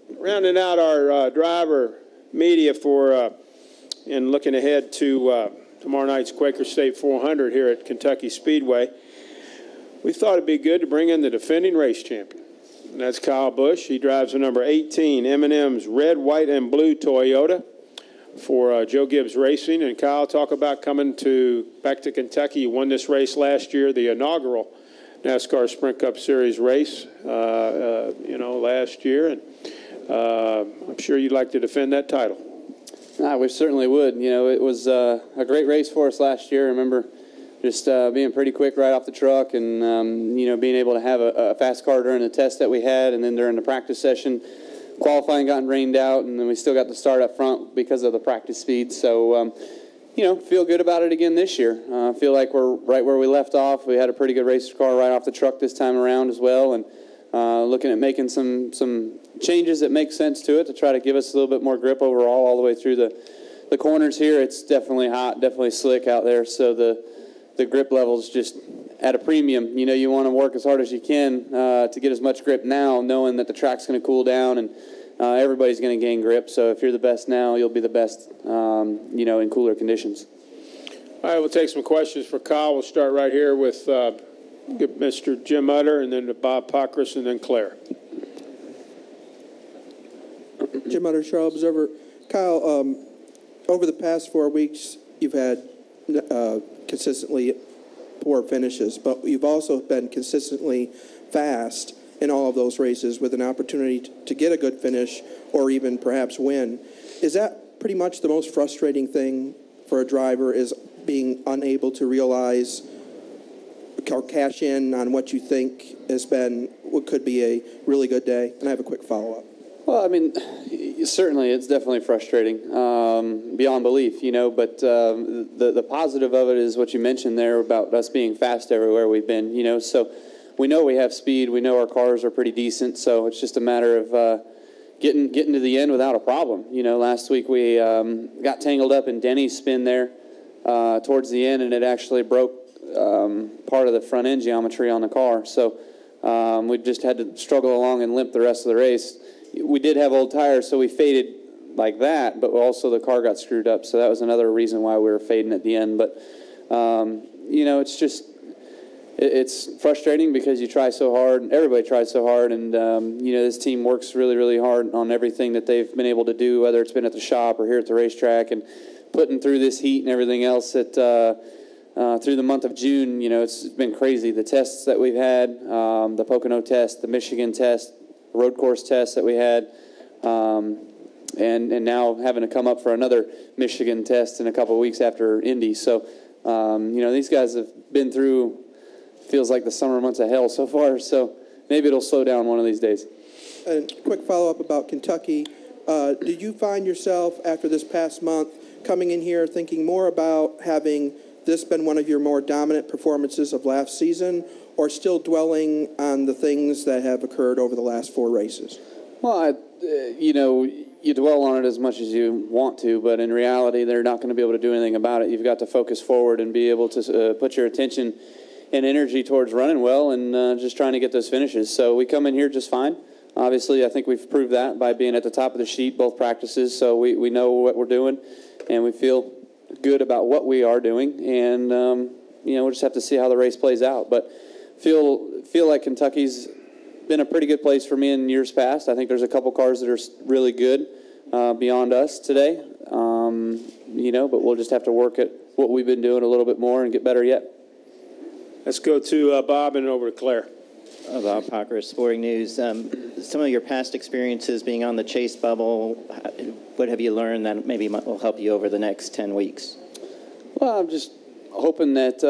rounding out our driver media for and looking ahead to tomorrow night's Quaker State 400 here at Kentucky Speedway, we thought it'd be good to bring in the defending race champion. And that's Kyle Busch. He drives the number 18 M&M's red, white, and blue Toyota for Joe Gibbs Racing. And Kyle, talk about coming back to Kentucky. You won this race last year, the inaugural NASCAR Sprint Cup Series race, last year. And I'm sure you'd like to defend that title. We certainly would. It was a great race for us last year. I remember just being pretty quick right off the truck and, being able to have a fast car during the test that we had, and then during the practice session, qualifying got rained out, and then we still got the start up front because of the practice speed. So, feel good about it again this year. Feel like we're right where we left off. We had a pretty good race car right off the truck this time around as well, and looking at making some changes that make sense to it to try to give us a little bit more grip overall all the way through the corners here. It's definitely hot, definitely slick out there, so the grip level's just at a premium. You want to work as hard as you can to get as much grip now, knowing that the track's going to cool down and everybody's going to gain grip. So if you're the best now, you'll be the best, in cooler conditions. All right, we'll take some questions for Kyle. We'll start right here with Mr. Jim Utter, and then to Bob Pockris, and then Claire. Jim Utter, Charles Observer. Kyle, over the past 4 weeks, you've had consistently poor finishes, but you've also been consistently fast in all of those races with an opportunity to get a good finish or even perhaps win. Is that pretty much the most frustrating thing for a driver, is being unable to realize or cash in on what you think has been what could be a really good day? And I have a quick follow-up. Well, certainly it's definitely frustrating, beyond belief, but the positive of it is what you mentioned there about us being fast everywhere we've been, so we know we have speed, we know our cars are pretty decent, so it's just a matter of getting to the end without a problem. Last week we got tangled up in Denny's spin there towards the end, and it actually broke part of the front end geometry on the car, so we just had to struggle along and limp the rest of the race. We did have old tires, so we faded like that, but also the car got screwed up, so that was another reason why we were fading at the end. But, it's frustrating because you try so hard, and everybody tries so hard, and, this team works really, really hard on everything that they've been able to do, whether it's been at the shop or here at the racetrack, and putting through this heat and everything else that through the month of June, it's been crazy. The tests that we've had, the Pocono test, the Michigan test, road course test that we had, and now having to come up for another Michigan test in a couple of weeks after Indy. So, these guys have been through, feels like the summer months of hell so far, so maybe it'll slow down one of these days. And quick follow-up about Kentucky. Did you find yourself, after this past month, coming in here thinking more about having this been one of your more dominant performances of last season, or still dwelling on the things that have occurred over the last 4 races? Well, you dwell on it as much as you want to, but in reality, they're not going to be able to do anything about it. You've got to focus forward and be able to put your attention and energy towards running well and just trying to get those finishes. So we come in here just fine. Obviously, I think we've proved that by being at the top of the sheet both practices, so we know what we're doing, and we feel good about what we are doing, and we'll just have to see how the race plays out. But feel like Kentucky's been a pretty good place for me in years past. I think there's a couple cars that are really good beyond us today, but we'll just have to work at what we've been doing a little bit more and get better yet. Let's go to Bob and over to Claire. Bob Pockris, Sporting News. Some of your past experiences being on the chase bubble, what have you learned that maybe will help you over the next 10 weeks? Well, I'm just hoping that,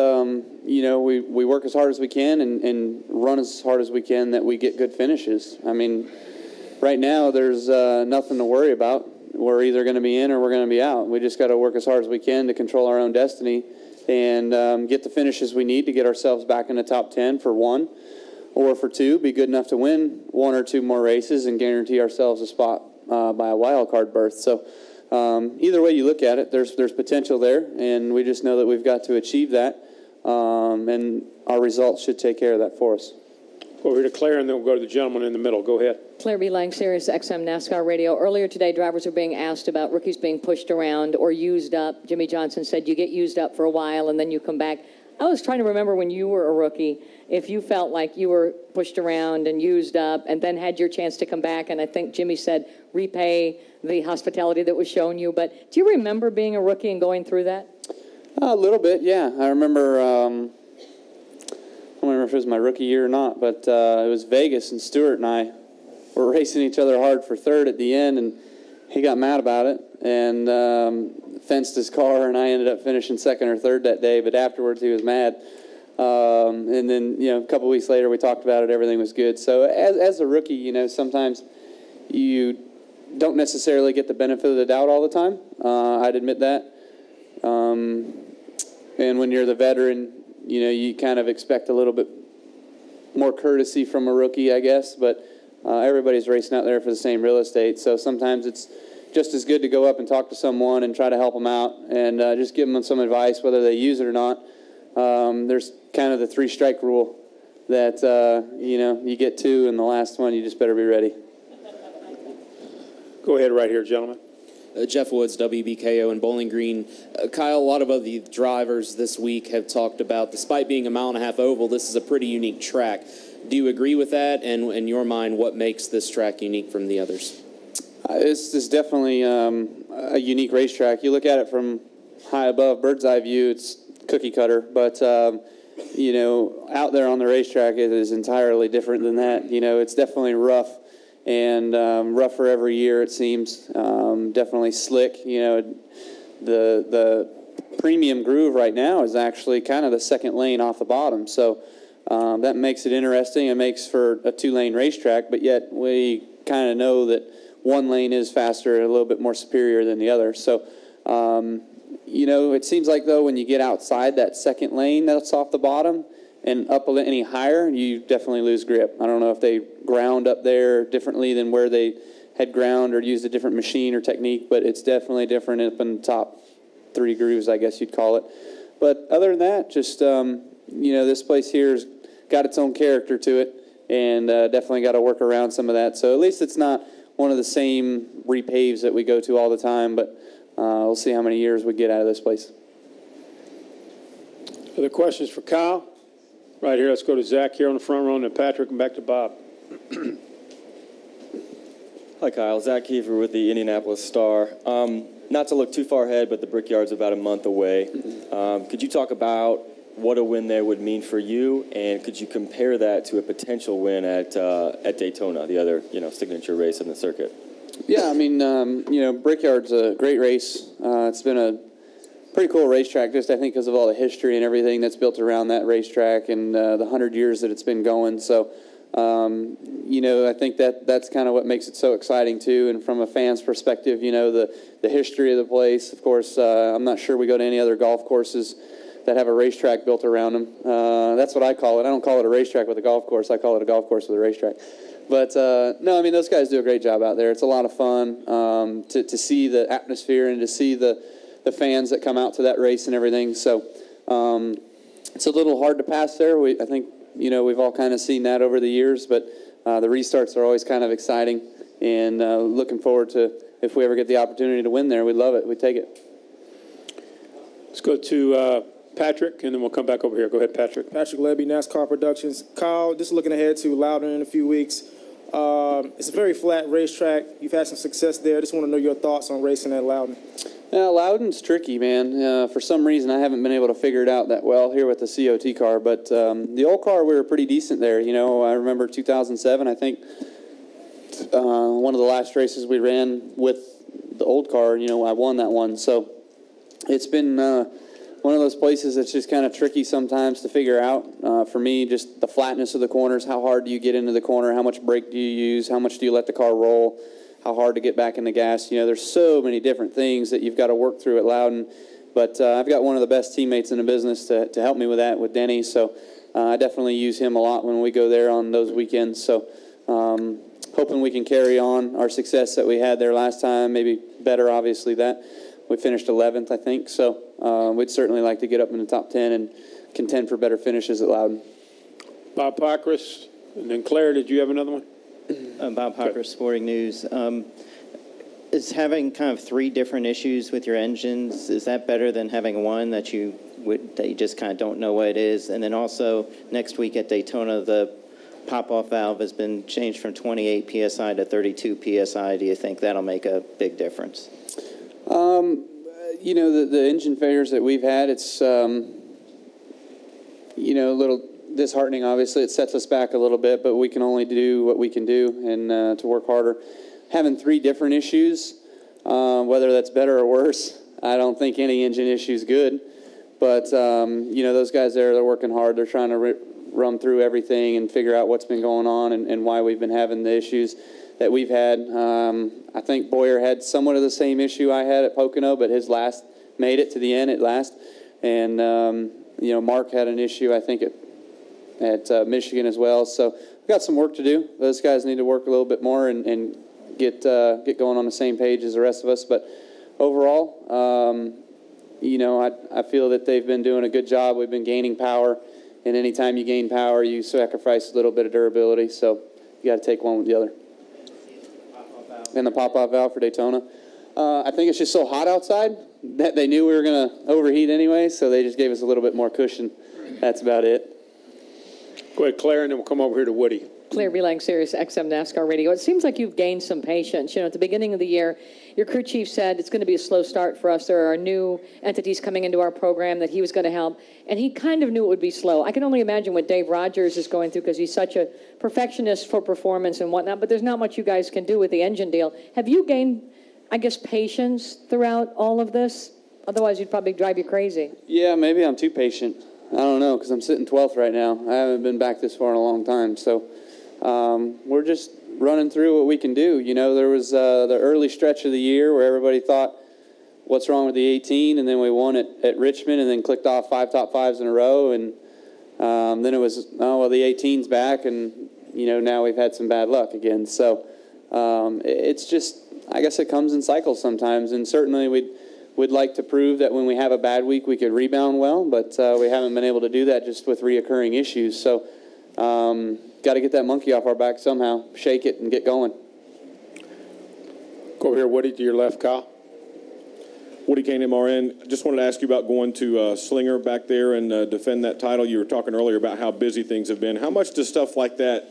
we work as hard as we can and run as hard as we can, that we get good finishes. Right now there's nothing to worry about. We're either going to be in or we're going to be out. We just got to work as hard as we can to control our own destiny and get the finishes we need to get ourselves back in the top 10 for 1, or for 2, be good enough to win 1 or 2 more races and guarantee ourselves a spot by a wild card berth. So either way you look at it, there's potential there, and we just know that we've got to achieve that, and our results should take care of that for us. over here to Claire, and then we'll go to the gentleman in the middle. Go ahead. Claire B. Lang, Sirius XM NASCAR Radio. Earlier today, drivers are being asked about rookies being pushed around or used up. Jimmy Johnson said you get used up for a while and then you come back. I was trying to remember when you were a rookie, if you felt like you were pushed around and used up and then had your chance to come back, and I think Jimmy said repay the hospitality that was shown you. But do you remember being a rookie and going through that? A little bit, yeah. I remember, I don't remember if it was my rookie year or not, but it was Vegas, and Stewart and I were racing each other hard for third at the end, and he got mad about it and fenced his car, and I ended up finishing second or third that day, but afterwards he was mad. And then, a couple weeks later we talked about it, everything was good. So as a rookie, sometimes you don't necessarily get the benefit of the doubt all the time. I'd admit that. And when you're the veteran, you kind of expect a little bit more courtesy from a rookie, I guess, but everybody's racing out there for the same real estate, so sometimes it's just as good to go up and talk to someone and try to help them out and just give them some advice, whether they use it or not. There's kind of the 3-strike rule that, you get 2, and the last one, you just better be ready. Go ahead right here, gentlemen. Jeff Woods, WBKO in Bowling Green. Kyle, a lot of other drivers this week have talked about, despite being a 1.5 mile oval, this is a pretty unique track. Do you agree with that? And in your mind, what makes this track unique from the others? It's definitely a unique racetrack. You look at it from high above, bird's eye view, it's cookie cutter. But, out there on the racetrack, it is entirely different than that. It's definitely rough. And rougher every year, it seems. Definitely slick. The premium groove right now is actually kind of the second lane off the bottom. So that makes it interesting. It makes for a 2-lane racetrack, but yet we kind of know that one lane is faster and a little bit more superior than the other. So, it seems like, though, when you get outside that second lane that's off the bottom, and up any higher, you definitely lose grip. I don't know if they ground up there differently than where they had ground or used a different machine or technique, but it's definitely different up in the top 3 grooves, I guess you'd call it. But other than that, just, this place here's got its own character to it, and definitely got to work around some of that. So at least it's not one of the same repaves that we go to all the time, but we'll see how many years we get out of this place. Other questions for Kyle? Right here, let's go to Zach here on the front row, and then Patrick, and back to Bob. Hi, Kyle. Zach Kiefer with the Indianapolis Star. Not to look too far ahead, but the Brickyard's about a month away. Could you talk about what a win there would mean for you, and could you compare that to a potential win at Daytona, the other signature race in the circuit? Yeah, Brickyard's a great race. It's been a pretty cool racetrack, just I think because of all the history and everything that's built around that racetrack and the 100 years that it's been going. So, I think that's kind of what makes it so exciting too. And from a fan's perspective, the history of the place. Of course, I'm not sure we go to any other golf courses that have a racetrack built around them. That's what I call it. I don't call it a racetrack with a golf course. I call it a golf course with a racetrack. But no, those guys do a great job out there. It's a lot of fun to see the atmosphere and to see the fans that come out to that race and everything. So it's a little hard to pass there. I think, we've all kind of seen that over the years, but the restarts are always kind of exciting, and looking forward to if we ever get the opportunity to win there. We'd love it. We'd take it. Let's go to Patrick, and then we'll come back over here. Go ahead, Patrick. Patrick Levy, NASCAR Productions. Kyle, just looking ahead to Loudon in a few weeks. It's a very flat racetrack. You've had some success there. I just want to know your thoughts on racing at Loudon. Yeah, Loudon's tricky, man. For some reason, I haven't been able to figure it out that well here with the COT car. But the old car, we were pretty decent there. I remember 2007, I think, one of the last races we ran with the old car, I won that one. So it's been one of those places that's just kind of tricky sometimes to figure out. For me, just the flatness of the corners, how hard do you get into the corner, how much brake do you use, how much do you let the car roll, how hard to get back in the gas. There's so many different things that you've got to work through at Loudon. But I've got one of the best teammates in the business to help me with that, with Denny. So I definitely use him a lot when we go there on those weekends. So hoping we can carry on our success that we had there last time, maybe better, obviously, that. We finished 11th, I think. So we'd certainly like to get up in the top 10 and contend for better finishes at Loudon. Bob Pockris, And then Claire, did you have another one? Bob Hocker, Sporting News. Is having kind of three different issues with your engines, is that better than having one that you just kind of don't know what it is? And then also next week at Daytona, the pop-off valve has been changed from 28 PSI to 32 PSI. Do you think that'll make a big difference? You know, the engine failures that we've had, it's, you know, a little disheartening, obviously. It sets us back a little bit, but we can only do what we can do and to work harder. Having three different issues, whether that's better or worse, I don't think any engine issue is good. But, you know, those guys there, they're working hard. They're trying to run through everything and figure out what's been going on and why we've been having the issues that we've had. I think Boyer had somewhat of the same issue I had at Pocono, but his last made it to the end at last. And, you know, Mark had an issue, I think, at Michigan as well. So we've got some work to do. Those guys need to work a little bit more and get going on the same page as the rest of us. But overall, you know, I feel that they've been doing a good job. We've been gaining power. And anytime you gain power, you sacrifice a little bit of durability. So you got to take one with the other. And the pop-off valve for Daytona. I think it's just so hot outside that they knew we were going to overheat anyway, so they just gave us a little bit more cushion. That's about it. Go ahead, Claire, and then we'll come over here to Woody. Claire Beelang, Sirius XM NASCAR Radio. It seems like you've gained some patience. You know, at the beginning of the year, your crew chief said it's going to be a slow start for us. There are new entities coming into our program that he was going to help, and he kind of knew it would be slow. I can only imagine what Dave Rogers is going through because he's such a perfectionist for performance and whatnot, but there's not much you guys can do with the engine deal. Have you gained, I guess, patience throughout all of this? Otherwise, you'd probably drive you crazy. Yeah, maybe I'm too patient. I don't know, because I'm sitting 12th right now. I haven't been back this far in a long time, so we're just running through what we can do. You know, there was the early stretch of the year where everybody thought, what's wrong with the 18? And then we won at Richmond and then clicked off 5 top 5s in a row. And then it was, oh, well, the 18's back. And, you know, now we've had some bad luck again. So it's just, I guess it comes in cycles sometimes. And certainly we'd like to prove that when we have a bad week, we could rebound well. But we haven't been able to do that just with reoccurring issues. So got to get that monkey off our back somehow, shake it, and get going. Go over here, Woody, to your left, Kyle. Woody Kane, MRN. Just wanted to ask you about going to Slinger back there and defend that title. You were talking earlier about how busy things have been. How much does stuff like that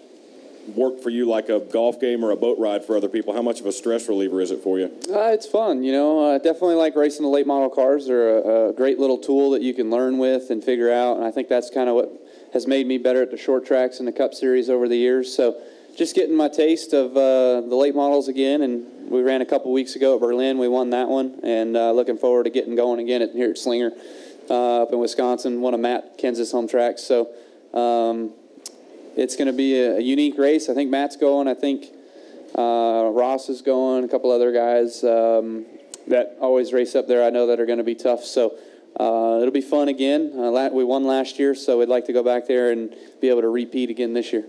work for you, like a golf game or a boat ride for other people? How much of a stress reliever is it for you? It's fun, you know. Definitely like racing the late model cars. They're a great little tool that you can learn with and figure out, and I think that's kind of what has made me better at the short tracks and the Cup Series over the years. So just getting my taste of the late models again, and we ran a couple weeks ago at Berlin. We won that one, and looking forward to getting going again here at Slinger up in Wisconsin, one of Matt Kenseth's home tracks. So it's going to be a unique race. I think Matt's going. I think Ross is going, a couple other guys that always race up there I know that are going to be tough. So it'll be fun again. We won last year, so we'd like to go back there and be able to repeat again this year.